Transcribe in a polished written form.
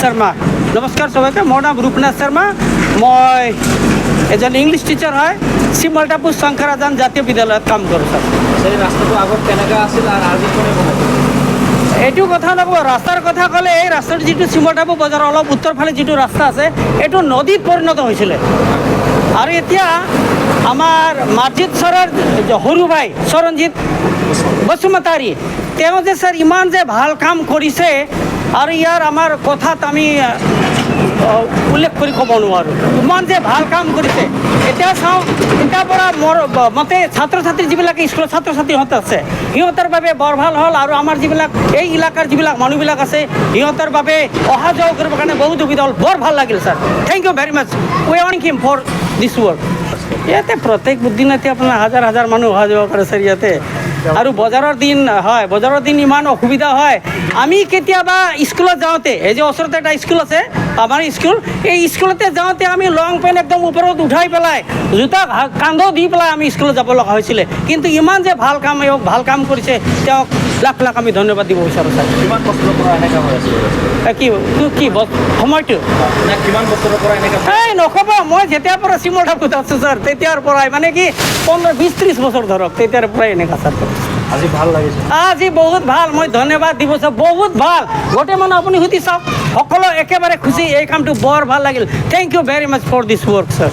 শৰ্মা নমস্কাৰ সবাইকে মোৰ নাম ৰূপনাথ শৰ্মা মই এজন ইংলিছ টিচাৰ হয় চিমলটাপুৰ শংকৰাজান জাতীয় বিদ্যালয়ত কাম কৰোঁ ছাৰ এই ৰাস্তাটো আগত কেনেকৈ আছিল আৰু আজি কোনে বনাইছে এইটো কথা নক'ব ৰাস্তাৰ কথা ক'লে এই ৰাস্তাৰ যিটো চিমলটাপুৰ বজাৰৰ অলপ উত্তৰ ফালে যিটো ৰাস্তা আছে এইটো নদীত পৰিণত হৈছিলে আৰু এতিয়া আমাৰ মাৰ্জিত ছাৰৰ সৰু ভাই চৰণজিৎ বসুমতাৰী তেওঁ যে ছাৰ ইমান যে ভাল কাম কৰিছে আৰু ইয়াৰ আমাৰ কথাত আমি উল্লেখ কৰি ক'ব নোৱাৰোঁ ইমান যে ভাল কাম কৰিছে এতিয়া চাওঁ এতিয়াৰ পৰা মোৰ মতে ছাত্ৰ ছাত্ৰী যিবিলাক স্কুলৰ ছাত্ৰ ছাত্ৰীহঁত আছে সিহঁতৰ বাবে বৰ ভাল হ'ল আৰু আমাৰ যিবিলাক এই এলেকাৰ যিবিলাক মানুহবিলাক আছে সিহঁতৰ বাবে অহা যোৱা কৰিবৰ কাৰণে বহুত সুবিধা হ'ল বৰ ভাল লাগিল sir thank you very much we want him for this work ইয়াতে প্ৰত্যেক দিনতে আপোনাৰ হাজাৰ হাজাৰ মানুহ অহা যোৱা কৰে ছাৰ ইয়াতে আৰু বজাৰৰ দিন হয় বজাৰৰ দিন ইমান অসুবিধা হয় আমি কেতিয়াবা স্কুলত যাওঁতে এই যে ওচৰতে এটা স্কুল আছে আমাৰ স্কুল এই স্কুলতে যাওঁতে আমি লং পেণ্ট একদম ওপৰত উঠাই পেলাই জোতা কান্ধত দি পেলাই আমি স্কুলত যাব লগা হৈছিলে কিন্তু ইমান যে ভাল কাম কৰিছে তেওঁক লাখ লাখ আমি ধন্যবাদ দিব বিচাৰোঁ ছাৰ কিমান বছৰৰ পৰা এনেকুৱা হৈ আছে কি সময়টো কিমান বছৰৰ পৰা এনেকুৱা এই নক'ব মই যেতিয়াৰ পৰা চিমলটাপুৰত আছোঁ ছাৰ তেতিয়াৰ পৰাই মানে কি 15-20-30 বছৰ ধৰক তেতিয়াৰ পৰাই এনেকুৱা ছাৰ আজি ভাল লাগিছে আজি বহুত ভাল মই ধন্যবাদ দিব চাওঁ বহুত ভাল গোটেই মানুহ আপুনি সুধি চাওক সকলো একেবাৰে খুচি এই কামটো বৰ ভাল লাগিল thank you very much for this work sir